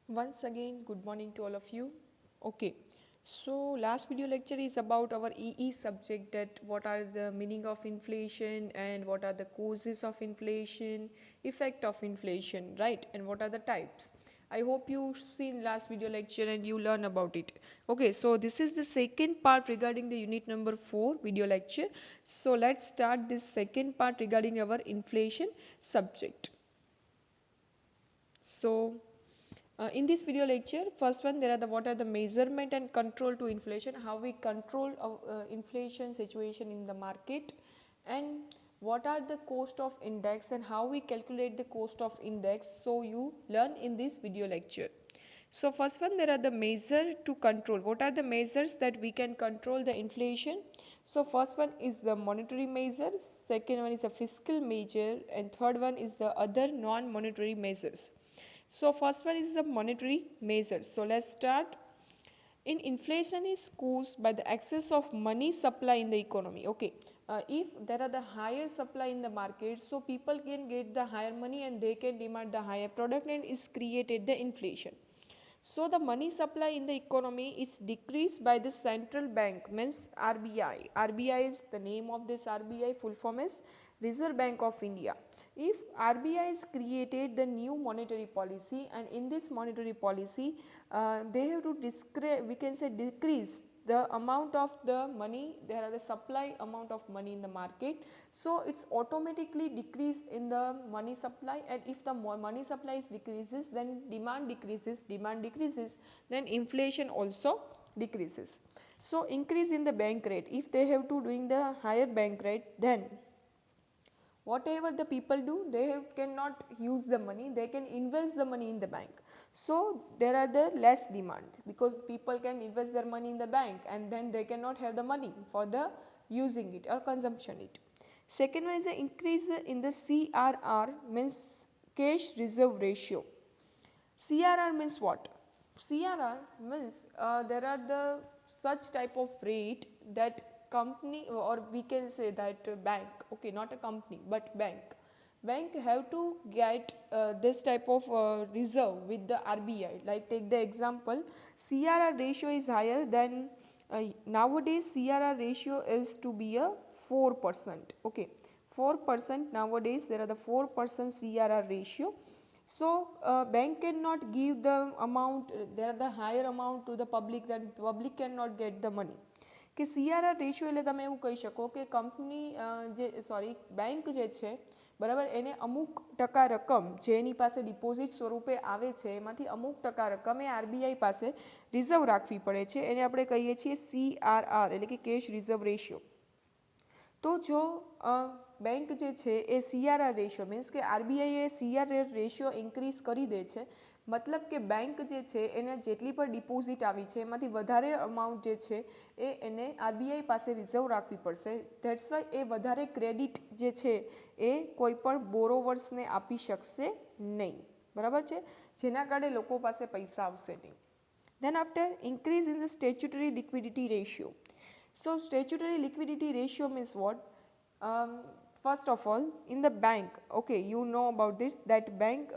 Once again, good morning to all of you. Okay, so last video lecture is about our EE subject, that what are the meaning of inflation and what are the causes of inflation, effect of inflation, right? And what are the types. I hope you seen last video lecture and you learn about it. Okay, so this is the second part regarding the unit number 4 video lecture. So let's start this second part regarding our inflation subject. So in this video lecture, first one, there are the what are the measurement and control to inflation, how we control inflation situation in the market, and what are the cost of index and how we calculate the cost of index. So you learn in this video lecture. So first one, there are the measure to control. What are the measures that we can control the inflation? So first one is the monetary measure, second one is the fiscal measure, and third one is the other non-monetary measures. So first one is the monetary measure. So let's start. In inflation is caused by the excess of money supply in the economy. Okay, if there are the higher supply in the market, so people can get the higher money and they can demand the higher product, and is created the inflation. So the money supply in the economy is decreased by the central bank, means RBI. RBI is the name of this RBI, full form is Reserve Bank of India. If RBI has created the new monetary policy, and in this monetary policy they have to decrease the amount of the money, there are the supply amount of money in the market, so it's automatically decrease in the money supply, and if the money supply decreases, then demand decreases, then inflation also decreases. So increase in the bank rate, if they have to doing the higher bank rate, then whatever the people do, they cannot use the money, they can invest the money in the bank. So there are the less demand, because people can invest their money in the bank and then they cannot have the money for the using it or consumption it. Second one is the increase in the CRR, means cash reserve ratio. CRR means what? CRR means there are the such type of rate that company, or we can say that bank, okay, not a company but bank have to get this type of reserve with the RBI. Like take the example, CRR ratio is higher than nowadays CRR ratio is to be a 4%. Okay, 4% nowadays, there are the 4% CRR ratio. So bank cannot give the amount, there are the higher amount to the public, then public cannot get the money. કે CRR ratio એટલે તમે એવું કહી શકો કે company bank જે છે બરાબર, એને અમુક ટકા રકમ જે એની પાસે ડિપોઝિટ સ્વરૂપે આવે છે, એમાંથી અમુક ટકા રકમ એ RBI પાસે રિઝર્વ રાખવી પડે છે, એને આપણે કહીએ છીએ CRR એટલે કે કેશ રિઝર્વ રેશિયો. તો જો બેંક જે છે એ CRR રેશિયો મીન્સ કે RBI એ CRR રેશિયો ઇન્ક્રીઝ કરી દે છે, મતલબ કે બેંક જે છે એને જેટલી પણ ડિપોઝિટ આવી છે એમાંથી વધારે અમાઉન્ટ જે છે એ એને RBI પાસે રિઝર્વ રાખવી પડશે. ધેટ્સ વાય એ વધારે ક્રેડિટ જે છે એ કોઈ પણ બોરોવર્સને આપી શકશે નહીં, બરાબર છે, જેના કારણે લોકો પાસે પૈસા આવશે નહીં. Then after, increase in the statutory liquidity ratio. So statutory liquidity ratio means what? First of all, in the bank, okay, you know about this, that bank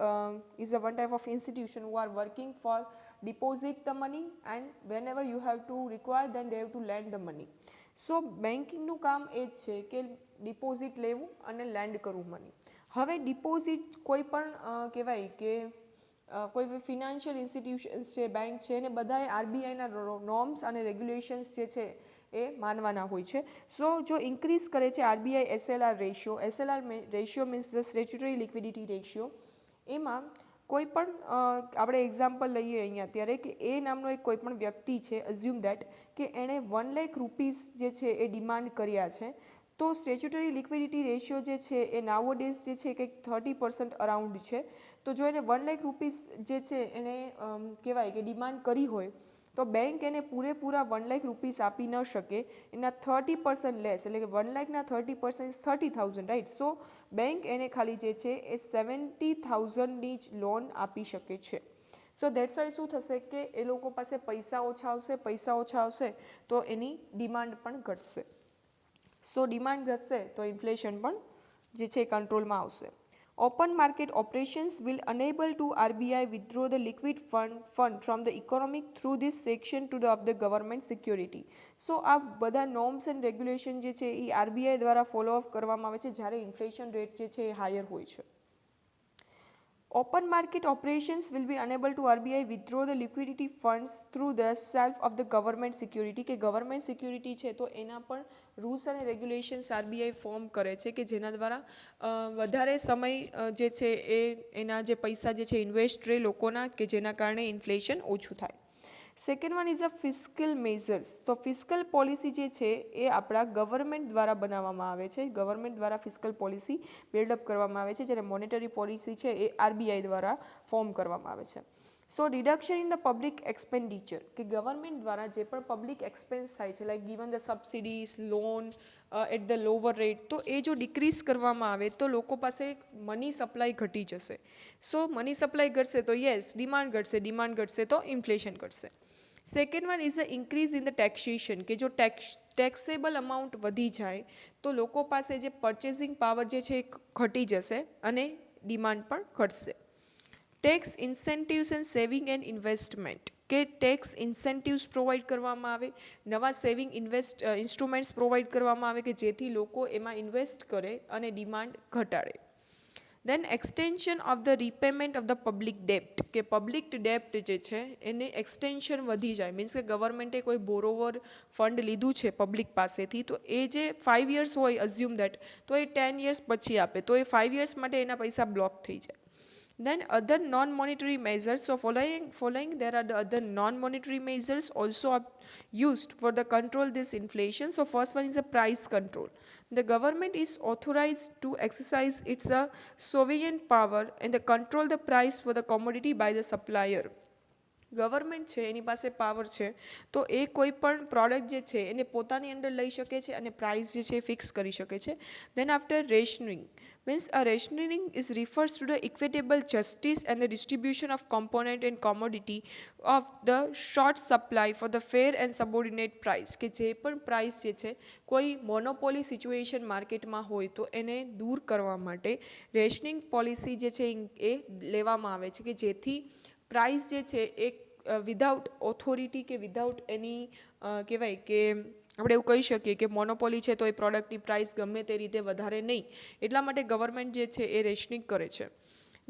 is a one type of institution who are working for deposit the money, and whenever you have to require, then they have to lend the money. So banking નું કામ એ જ છે કે deposit લેવું અને land કરવું money. હવે deposit કોઈ પણ કહેવાય કે કોઈ ફિનાન્શિયલ ઇન્સ્ટિટ્યુશન્સ છે, બેંક છે, એને બધાએ આરબીઆઈના નોર્મ્સ અને રેગ્યુલેશન્સ જે છે એ માનવાના હોય છે. સો જો ઇન્ક્રીઝ કરે છે RBI SLR ratio, SLR ratio means the statutory liquidity ratio, એમાં કોઈ પણ આપણે એક્ઝામ્પલ લઈએ અહીંયા અત્યારે કે એ નામનો એક કોઈ પણ વ્યક્તિ છે, અઝ્યુમ દેટ કે એણે 1 લાખ રૂપીસ જે છે એ ડિમાન્ડ કર્યા છે, તો સ્ટેચ્યુટરી લિક્વિડિટી રેશિયો જે છે એ નાવોડેઝ જે છે કંઈક 30% અરાઉન્ડ છે. તો જો એને 1 લાખ રૂપીસ જે છે એને કહેવાય કે ડિમાન્ડ કરી હોય, તો બેંક એને પૂરેપૂરા 1 લાખ રૂપીસ આપી ન શકે, એના 30% લેસ, એટલે કે 1 લાખના 30% 30,000, રાઈટ. સો બેંક એને ખાલી જે છે એ 70,000ની જ લોન આપી શકે છે. સો દેટ્સ વાય શું થશે કે એ લોકો પાસે પૈસા ઓછા આવશે તો એની ડિમાન્ડ પણ ઘટશે. સો ડિમાન્ડ ઘટશે તો ઇન્ફ્લેશન પણ જે છે કંટ્રોલમાં આવશે. Open market operations will enable to RBI withdraw the liquid fund from the economic through this section to the of the government security. So આ બધા norms and regulation જે છે એ RBI દ્વારા ફોલો અપ કરવામાં આવે છે જ્યારે ઇન્ફ્લેશન રેટ જે છે એ હાયર હોય છે. Open market operations will be unable to RBI withdraw the liquidity funds through the self of the government security કે ગવર્મેન્ટ સિક્યુરિટી છે તો એના પણ રૂલ્સ અને રેગ્યુલેશન્સ આરબીઆઈ ફોર્મ કરે છે કે જેના દ્વારા વધારે સમય જે છે એ એના જે પૈસા જે છે ઇન્વેસ્ટ રહે લોકોના કે જેના કારણે ઇન્ફ્લેશન ઓછું થાય. Second one is a fiscal measures. તો ફિસ્કલ પોલિસી જે છે એ આપણા ગવર્મેન્ટ દ્વારા બનાવવામાં આવે છે. ગવર્મેન્ટ દ્વારા ફિસ્કલ પોલિસી બિલ્ડઅપ કરવામાં આવે છે જ્યારે મોનેટરી પોલિસી છે એ આરબીઆઈ દ્વારા ફોર્મ કરવામાં આવે છે. So reduction in the public expenditure કે ગવર્મેન્ટ દ્વારા જે પણ પબ્લિક એક્સપેન્સ થાય છે like given the subsidies loan at the lower rate તો એ જો ડિક્રીઝ કરવામાં આવે તો લોકો પાસે મની સપ્લાય ઘટી જશે. સો મની સપ્લાય ઘટશે તો યસ ડિમાન્ડ ઘટશે તો ઇન્ફ્લેશન ઘટશે. Second one is a increase in the taxation કે જો ટેક્સેબલ અમાઉન્ટ વધી જાય તો લોકો પાસે જે પરચેસિંગ પાવર જે છે એ ઘટી જશે અને ડિમાન્ડ પણ ઘટશે. Tax incentives and saving and investment કે ટેક્સ ઇન્સેન્ટિવ્સ પ્રોવાઈડ કરવામાં આવે, નવા સેવિંગ ઇન્સ્ટ્રુમેન્ટ્સ પ્રોવાઈડ કરવામાં આવે કે જેથી લોકો એમાં ઇન્વેસ્ટ કરે અને ડિમાન્ડ ઘટાડે. Then extension of the repayment of the public ડેપ્ટ કે પબ્લિક ડેપ્ટ જે છે એને એક્સટેન્શન વધી જાય મીન્સ કે ગવર્મેન્ટે કોઈ બોરોવર ફંડ લીધું છે પબ્લિક પાસેથી તો એ જે 5 years હોય અઝ્યુમ દેટ તો એ 10 years પછી આપે તો એ 5 years માટે એના પૈસા બ્લોક થઈ જાય. Then other non-monetary measures. So following there are the other non-monetary measures also are used for the control this inflation. So first one is a price control. The government is authorized to exercise its sovereign power and the control the price for the commodity by the supplier. Government છે એની પાસે power છે તો એ કોઈ પણ product જે છે એને પોતાની અંડર લઈ શકે છે અને પ્રાઇસ જે છે ફિક્સ કરી શકે છે. Then after rationing means a rationing is refers to the equitable justice and the distribution of component and commodity of the short supply for the fair and subordinate price કે જે પણ price જે છે કોઈ monopoly situation માર્કેટમાં હોય તો એને દૂર કરવા માટે રેશનિંગ પોલિસી જે છે એ લેવામાં આવે છે કે જેથી પ્રાઇસ જે છે એ વિધાઉટ ઓથોરિટી કે વિધાઉટ એની કહેવાય કે આપણે એવું કહી શકીએ કે મોનોપોલી છે તો એ પ્રોડક્ટની પ્રાઇસ ગમે તે રીતે વધારે નહીં એટલા માટે ગવર્મેન્ટ જે છે એ રેશનિંગ કરે છે.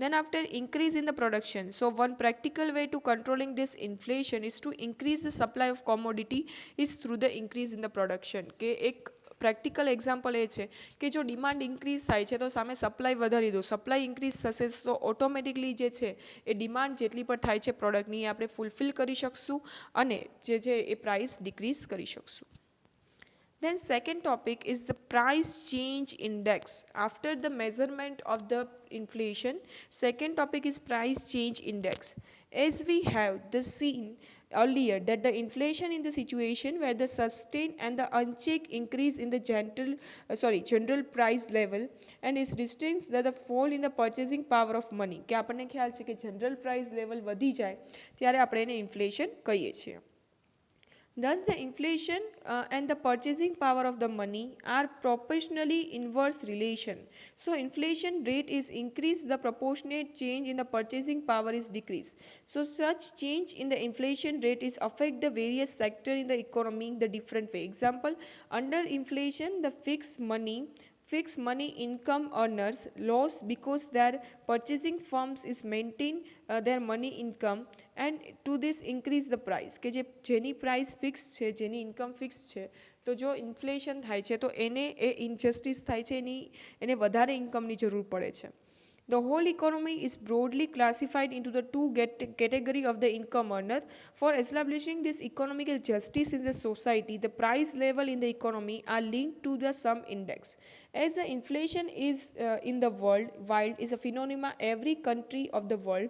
Then after increase in the production, so one practical way to controlling this inflation is to increase the supply of commodity is through the increase in the production કે એક પ્રેક્ટિકલ એક્ઝામ્પલ એ છે કે જો demand increase થાય છે તો સામે supply વધારી દો સપ્લાય ઇન્ક્રીઝ થશે તો ઓટોમેટિકલી જે છે એ ડિમાન્ડ જેટલી પણ થાય છે પ્રોડક્ટની આપણે ફૂલફિલ કરી શકશું અને જે છે એ પ્રાઇસ ડિક્રીઝ કરી શકશું. Then second topic is the price change index. After the measurement of the inflation, second topic is price change index. As we have the seen earlier that the inflation in the situation where the sustained and the unchecked increase in the general price level and is restrains the fall in the purchasing power of money કે આપણને ખ્યાલ છે કે general price level વધી જાય ત્યારે આપણે એને inflation કહીએ છીએ. Thus, the inflation and the purchasing power of the money are proportionally inverse relation. So, inflation rate is increased, the proportionate change in the purchasing power is decreased. So, such change in the inflation rate is affect the various sector in the economy in the different way. Example, under inflation, the fixed money income earners loss because their purchasing firms is maintain their money income and to this increase the price કે જેની price fix છે જેની income fix છે તો જો inflation થાય છે તો એને એ ઇનજસ્ટિસ થાય છે એને વધારે ઇન્કમની જરૂર પડે છે. The whole economy is broadly classified into the two category of the income earner. For establishing this economical justice in the society, the price level in the economy are linked to the some index. As the inflation is in the world is a phenomenon every country of the world,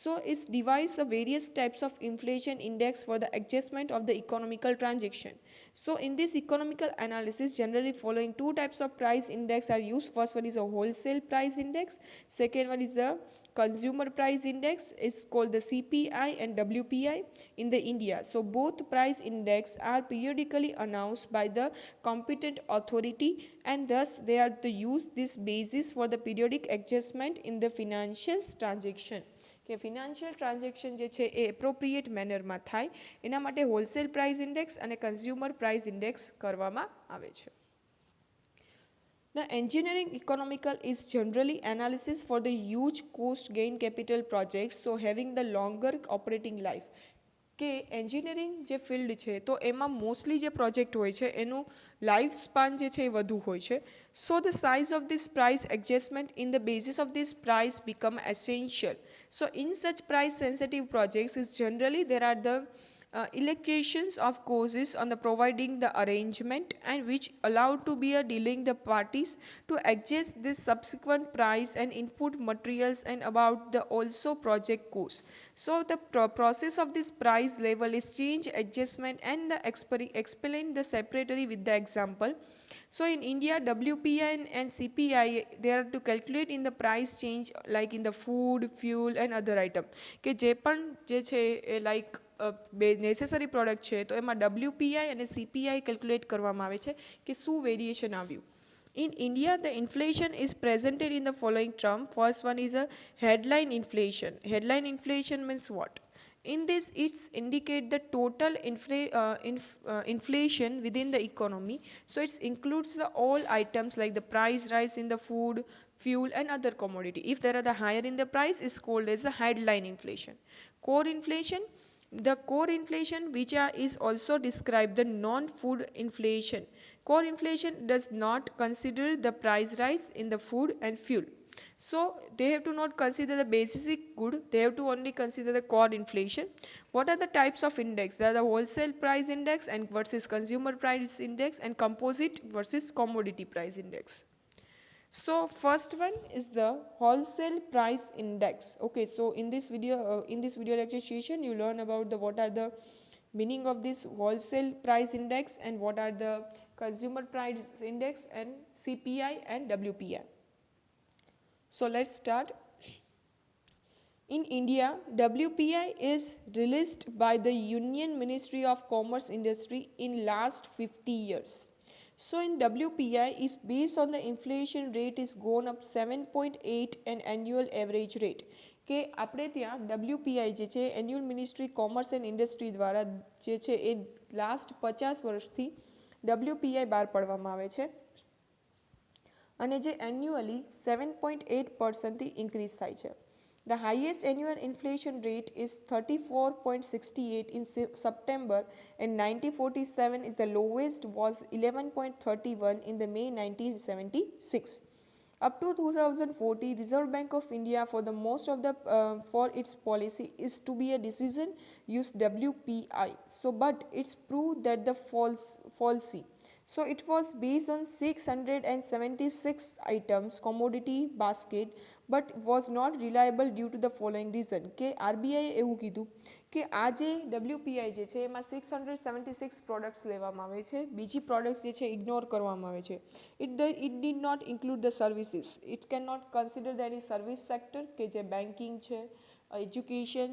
so it devises various types of inflation index for the adjustment of the economical transaction. So in this economical analysis, generally following two types of price index are used. First one is a wholesale price index. Second one is the consumer price index is called the CPI and WPI in the India. So both price index are periodically announced by the competent authority, and thus they are to use this basis for the periodic adjustment in the financial transaction. કે financial transaction જે છે એ appropriate મેનરમાં થાય એના માટે wholesale price index અને consumer price index કરવામાં આવે છે. The engineering economical is generally analysis for the huge cost gain capital projects, so having the longer operating life. કે એન્જિનિયરિંગ જે ફિલ્ડ છે તો એમાં મોસ્ટલી જે પ્રોજેક્ટ હોય છે એનું લાઈફ સ્પાન જે છે એ વધુ હોય છે. So the size of this price adjustment in the basis of this price become essential. So in such price sensitive projects is generally there are the allocations of causes on the providing the arrangement and which allowed to be a dealing the parties to adjust this subsequent price and input materials and about the also project cost. So the process of this price level is change adjustment and the explain the separately with the example. So in India, WPI and CPI, they are to calculate in the price change like in the food, fuel and other item. કે જે પણ જે છે એ like necessary product છે તો એમાં WPI અને CPI calculate કરવામાં આવે છે કે શું વેરિએશન આવ્યું. In India, the inflation is presented in the following term. First one is a headline inflation. Headline inflation means what? In this, it's indicate the total inflation within the economy. So it includes the all items like the price rise in the food, fuel and other commodity. If there are the higher in the price, is called as a headline inflation. Core inflation, the core inflation which is also described the non-food inflation. Core inflation does not consider the price rise in the food and fuel. So they have to not consider the basic good, they have to only consider the core inflation. What are the types of index? There are the wholesale price index and versus consumer price index and composite versus commodity price index. So first one is the wholesale price index. Okay, so in this video lecture session you learn about the what are the meaning of this wholesale price index and what are the consumer price index and CPI and WPI. So let's start. In India, WPI is released by the Union Ministry of Commerce Industry in last 50 years. So in WPI is based on the inflation rate is gone up 7.8 and annual average rate. કે આપણે ત્યાં WPI જે છે annual ministry commerce and industry દ્વારા જે છે એ last 50 વર્ષથી WPI બહાર પાડવામાં આવે છે અને જે એન્યુઅલી 7.8% ઇન્ક્રીઝ થાય છે. The highest annual inflation rate is 34.68 in September and 1947 is the lowest was 11.31 in the May 1976. Up to 2040, Reserve Bank of India for the most of the for its policy is to be a decision use WPI. So but it's proved that the falsy. So it was based on 676 items commodity basket but was not reliable due to the following reason. કે RBI એવું કીધું કે આ જે WPI જે છે એમાં 676 products લેવામાં આવે છે, બીજી પ્રોડક્ટ્સ જે છે ઇગ્નોર કરવામાં આવે છે. It did not include the services. It cannot consider any service sector કે જે બેન્કિંગ છે, એજ્યુકેશન,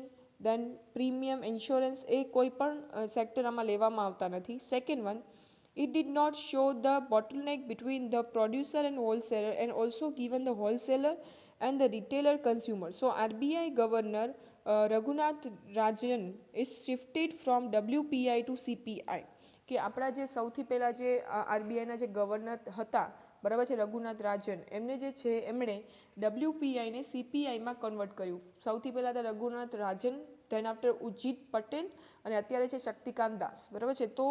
then પ્રીમિયમ ઇન્સ્યોરન્સ એ કોઈ પણ સેક્ટર આમાં લેવામાં આવતા નથી. Second one, it did not show the bottleneck between the producer and wholesaler and also given the wholesaler and the retailer consumer. So RBI governor Raghunath Rajan is shifted from WPI to CPI. કે આપણા જે સૌથી પહેલાં જે આરબીઆઈના જે governor હતા બરાબર છે રઘુનાથ રાજન, એમને જે છે એમણે WPIને CPIમાં કન્વર્ટ કર્યું. સૌથી પહેલાં તો રઘુનાથ રાજન, ધેન આફ્ટર ઉર્જિત પટેલ અને અત્યારે છે શક્તિકાંત દાસ બરાબર છે. તો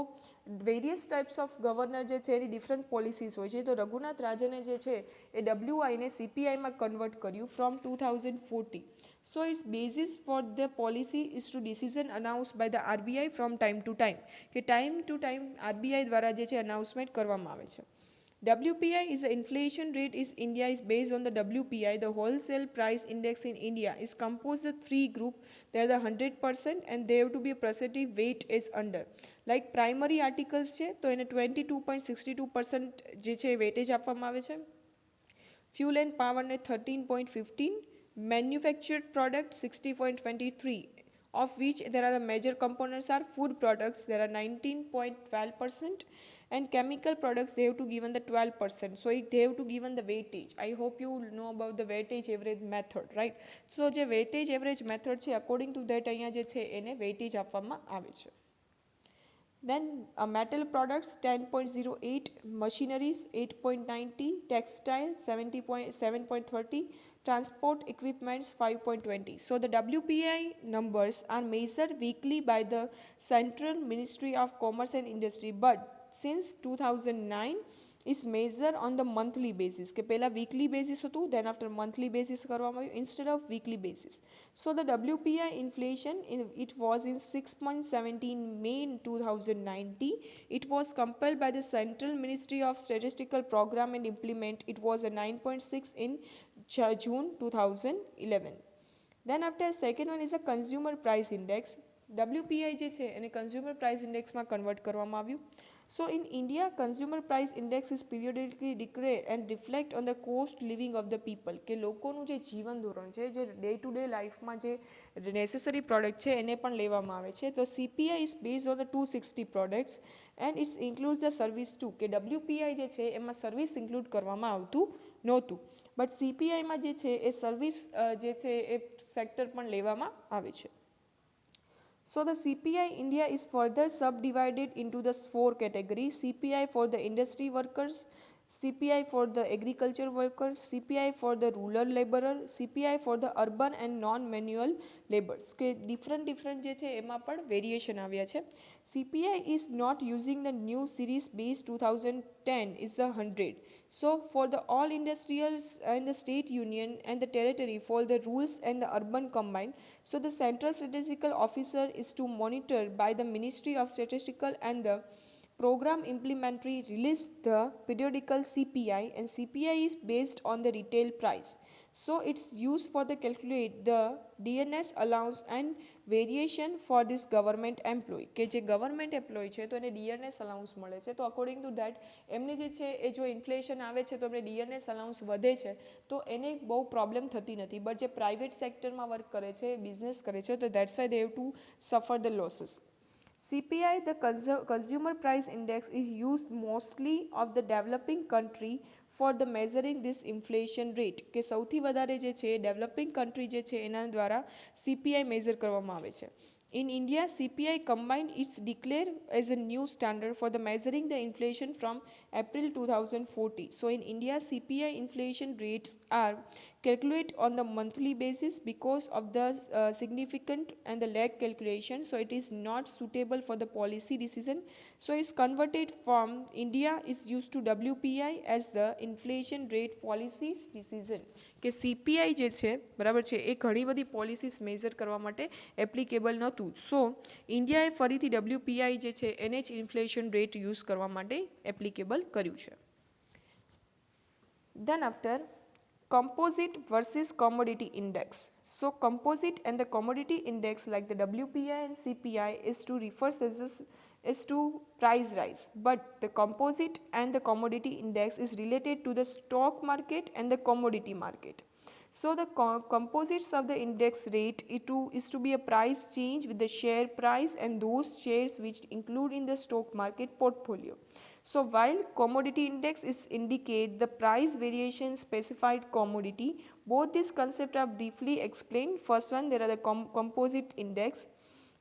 વેરિયસ ટાઈપ્સ ઓફ ગવર્નર જે છે એની ડિફરન્ટ પોલિસીસ હોય છે. તો રઘુનાથ રાજને જે છે એ WIને CPIમાં કન્વર્ટ કર્યું from 2014. So its basis for the policy is to decision announced by the RBI from time to time. કે time to time RBI દ્વારા જે છે announcement કરવામાં આવે છે. WPI is the inflation rate is India is based on the WPI. The wholesale price index in India is composed of three group. They are the 100% and they have to be a percentage weight is under. Like primary articles છે તો એને 22.62% જે છે weightage આપવામાં આવે છે. Fuel and power ને 13.15, manufactured product 60.23, of which there are the major components are food products, there are 19.12%, and chemical products they have to given the 12%. So they have to given the weightage. I hope you know about the weightage average method, right? So જે weightage average method છે according to that અહીંયા જે છે એને weightage આપવામાં આવે છે. Then metal products 10.08, machineries 8.90, textile 7.30, transport equipments 5.20. So the WPI numbers are measured weekly by the Central Ministry of Commerce and Industry, but since 2009 is measured on the monthly basis કે પહેલા weekly basis હતું, then after monthly basis કરવામાં આવ્યું instead of weekly basis. So the WPI inflation it was in 6.17 May in 2090. It was compiled by the Central Ministry of Statistical Program and Implement. It was a 9.6 in June 2011. Then after second one is a consumer price index. WPI જે છે એને consumer price index માં convert કરવામાં આવ્યું. So in India, consumer price index is periodically declared and reflect on the cost living of the people કે લોકોનું જે જીવન ધોરણ છે જે ડે ટુ ડે લાઈફમાં જે નેસેસરી પ્રોડક્ટ છે એને પણ લેવામાં આવે છે. તો CPI is based on the 260 products and it includes the service too કે WPI જે છે એમાં સર્વિસ ઇન્ક્લુડ કરવામાં આવતું નહોતું, બટ CPIમાં જે છે એ સર્વિસ જે છે એ સેક્ટર પણ લેવામાં આવે છે. So the CPI India is further subdivided into the 4 categories: CPI for the industry workers, CPI for the agriculture workers, CPI for the rural laborer, CPI for the urban and non-manual laborers. કે different જે છે એમાં પણ variation આવ્યા છે. CPI is not using the new series base 2010 is the 100. So for the all industrials and the state union and the territory for the rules and the urban combined, so the central statistical officer is to monitor by the Ministry of Statistical and the program implementary release the periodical CPI, and CPI is based on the retail price. So it's used for the calculate the DNS allowance and variation for this government employee કે જે government employ છે તો એને DNS allowance મળે છે. તો according to that એમને જે છે એ જો ઇન્ફ્લેશન આવે છે તો એમને DNS અલાઉન્સ વધે છે તો એને બહુ પ્રોબ્લેમ થતી નથી, બટ જે પ્રાઇવેટ સેક્ટરમાં વર્ક કરે છે બિઝનેસ કરે છે તો that's why they have to suffer the losses. CPI, the Consumer Price Index, is used mostly of the developing country for the measuring this inflation rate કે સૌથી વધારે જે છે ડેવલપિંગ કન્ટ્રી જે છે એના દ્વારા CPI મેઝર કરવામાં આવે છે. In India, CPI combined is declared as a new standard for the measuring the inflation from April 2014. So in India, CPI inflation rates are calculated on the monthly basis because of the significant and the lag calculation. So it is not suitable for the policy decision. So it's converted from India is used to WPI as the inflation rate policies decision કે CPI જે છે બરાબર છે એ ઘણી બધી policies measure કરવા માટે applicable નહોતું. સો ઇન્ડિયાએ ફરીથી WPI જે છે એને જ ઇન્ફ્લેશન રેટ યુઝ કરવા માટે એપ્લિકેબલ કર્યું છે. Then after composite versus commodity index. So composite and the commodity index like the WPI and CPI is to refers as this is to price rise, but the composite and the commodity index is related to the stock market and the commodity market. So the composites of the index rate is to be a price change with the share price and those shares which include in the stock market portfolio. So while commodity index is indicate the price variation specified commodity, both these concepts are briefly explained. First one, there are the composite index.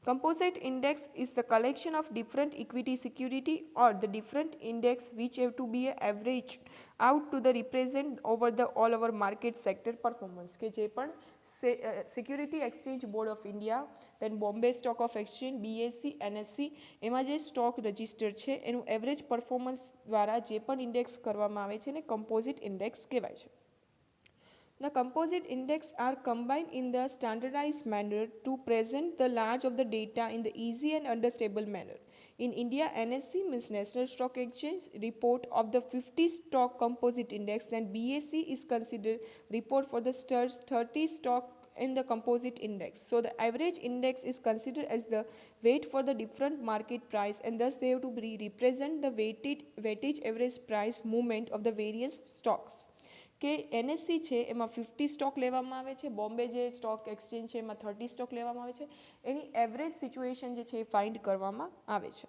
Composite index is the collection of different equity security or the different index which have to be averaged out to the represent over the all over market sector performance કે જે પણ security exchange board of India, then Bombay stock of exchange, BSE, NSE એમાં જે stock register છે એનું average performance દ્વારા જે પણ ઇન્ડેક્સ કરવામાં આવે છે એને કમ્પોઝિટ ઇન્ડેક્સ કહેવાય છે. The composite index are combined in the standardized manner to present the large of the data in the easy and understandable manner. In India, NSE means National Stock Exchange report of the 50 stock composite index, then BSE is considered report for the 30 stock in the composite index. So the average index is considered as the weight for the different market price and thus they have to represent the weightage average price movement of the various stocks. કે NSE છે એમાં 50 stock લેવામાં આવે છે, બોમ્બે જે stock exchange છે એમાં 30 stock લેવામાં આવે છે, એની એવરેજ સિચ્યુએશન જે છે એ ફાઇન્ડ કરવામાં આવે છે.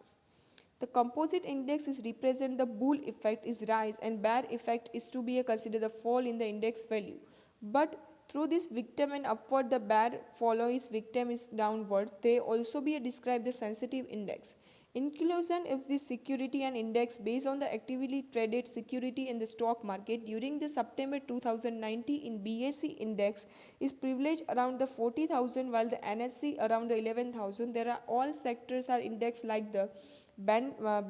The composite index is represent the bull effect is rise and bear effect is to be considered the fall in the index value. But through this victim and upward the bear follows victim is downward, they also be describe the sensitive index. Inclusion of the security and index based on the actively traded security in the stock market during the September 2019 in BSE index is privileged around the 40,000 while the NSE around the 11,000. There are all sectors are indexed like the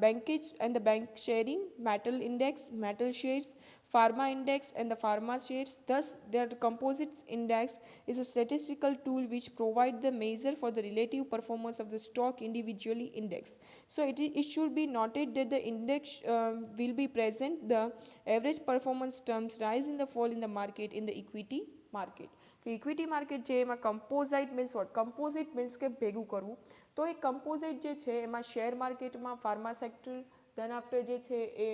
bankage and the bank sharing, metal index, metal shares, pharma index and the pharma shares. Thus, their composite index is a statistical tool which provides the measure for the relative performance of the stock individually index. So, it should be noted that the index will be present the average performance terms rise in the fall in the market in the equity market. Equity market છે એમાં કમ્પોઝાઇટ means what? Composite means કે ભેગું કરવું. તો એ composite જે છે એમાં share માર્કેટમાં ફાર્મા સેક્ટર, દેન આફ્ટર જે છે એ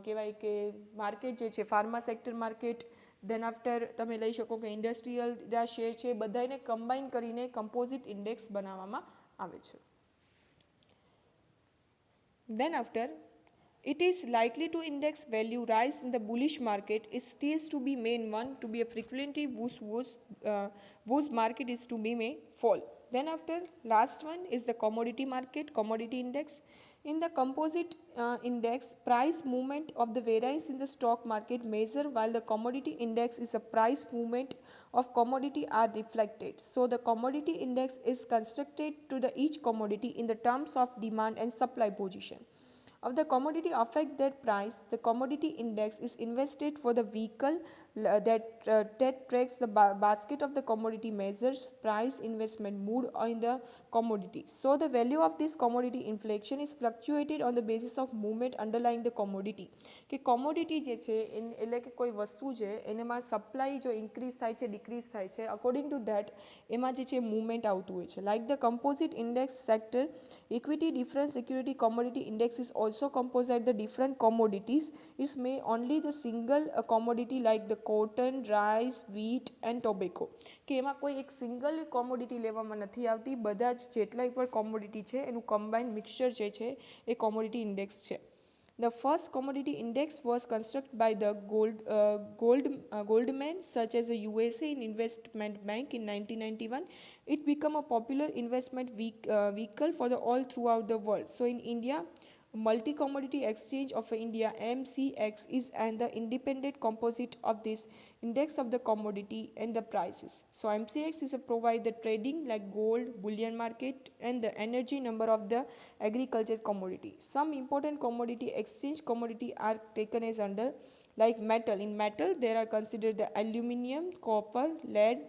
કહેવાય કે માર્કેટ જે છે pharma sector market, then after તમે લઈ શકો કે ઇન્ડસ્ટ્રીયલ જે શેર છે બધાને કમ્બાઈન કરીને કમ્પોઝિટ ઇન્ડેક્સ બનાવવામાં આવે છે. Then after, it is likely to index value rise in the bullish market is still to be main one to be a frequently whose market is to be may fall. Then after, last one is the commodity market, commodity index. In the composite index, price movement of the varies in the stock market measure while the commodity index is a price movement of commodity are reflected. So the commodity index is constructed to the each commodity in the terms of demand and supply position of the commodity affect their price. The commodity index is invested for the vehicle that tracks the basket of the commodity measures price investment mood in the commodity. So the value of this commodity inflation is fluctuated on the basis of movement underlying the commodity. કે commodity જે છે એટલે કે કોઈ વસ્તુ છે એનામાં supply જો ઇન્ક્રીઝ થાય છે ડિક્રીઝ થાય છે અકોર્ડિંગ ટુ ધેટ એમાં જે છે મૂવમેન્ટ આવતું હોય છે. Like the composite index sector equity different security commodity index is also composite the different commodities. It's may only the single commodity like the cotton, rice, wheat and tobacco. કે એમાં કોઈ એક સિંગલ કોમોડિટી લેવામાં નથી આવતી, બધા જ જેટલાય પણ કોમોડિટી છે એનું કમ્બાઇન મિક્સચર જે છે એ કોમોડિટી ઇન્ડેક્સ છે. The first commodity index was constructed by the Goldman such as the USA in Investment Bank in 1991. It became a popular investment vehicle for the all throughout the world. So in India, Multi-Commodity Exchange of India MCX is and the independent composite of this index of the commodity and the prices. So MCX is a provide the trading like gold, bullion market and the energy number of the agriculture commodity. Some important commodity exchange commodity are taken as under like metal. In metal there are considered the aluminium, copper, lead,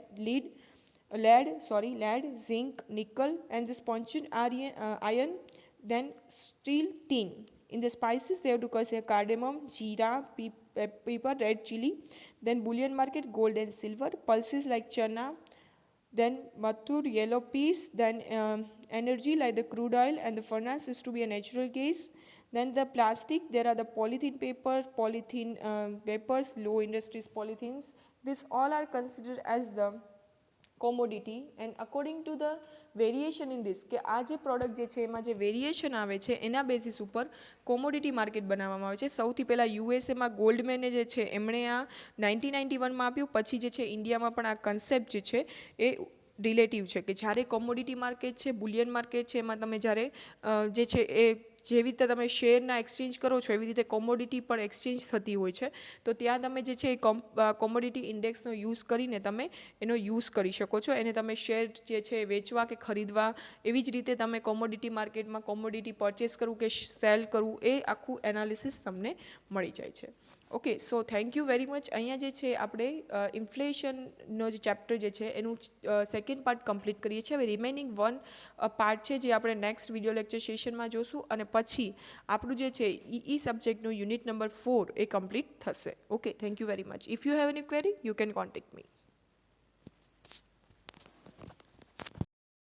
zinc, nickel and the sponge iron, then steel, tin. In the spices they have to consider cardamom, jeera, pepper, red chili. Then bullion market, gold and silver. Pulses like chana, then matur, yellow peas. Then energy like the crude oil and the furnace is to be a natural gas. Then the plastic, there are the polythene paper, polythene papers, low industries polythenes. These all are considered as the commodity and according to the variation in this કે આ જે product જે છે એમાં જે variation આવે છે એના બેસિસ ઉપર કોમોડિટી માર્કેટ બનાવવામાં આવે છે. સૌથી પહેલાં યુએસએમાં ગોલ્ડમેને જે છે એમણે આ 1991માં આપ્યું, પછી જે છે ઇન્ડિયામાં પણ આ કન્સેપ્ટ જે છે એ રિલેટિવ છે કે જ્યારે કોમોડિટી માર્કેટ છે, બુલિયન માર્કેટ છે, એમાં તમે જ્યારે જે છે એ જેવી રીતે તમે શેરના એક્સચેન્જ કરો છો એવી રીતે કોમોડિટી પણ એક્સચેન્જ થતી હોય છે. તો ત્યાં તમે જે છે એ કોમોડિટી ઇન્ડેક્સનો યુઝ કરીને તમે એનો યુઝ કરી શકો છો. એને તમે શેર જે છે વેચવા કે ખરીદવા એવી જ રીતે તમે કોમોડિટી માર્કેટમાં કોમોડિટી પરચેસ કરવું કે સેલ કરવું એ આખું એનાલિસિસ તમને મળી જાય છે. Okay, so thank you very much. અહીંયા જે છે આપણે ઇન્ફ્લેશનનો જે ચેપ્ટર જે છે એનું સેકન્ડ પાર્ટ કમ્પ્લીટ કરીએ છીએ. હવે રિમેનિંગ વન પાર્ટ છે જે આપણે નેક્સ્ટ વિડીયો લેક્ચર સેશનમાં જોશું અને પછી આપણું જે છે ઈ સબ્જેક્ટનું યુનિટ નંબર 4 એ કમ્પ્લીટ થશે. Okay, thank you very much. If you have any query you can contact me.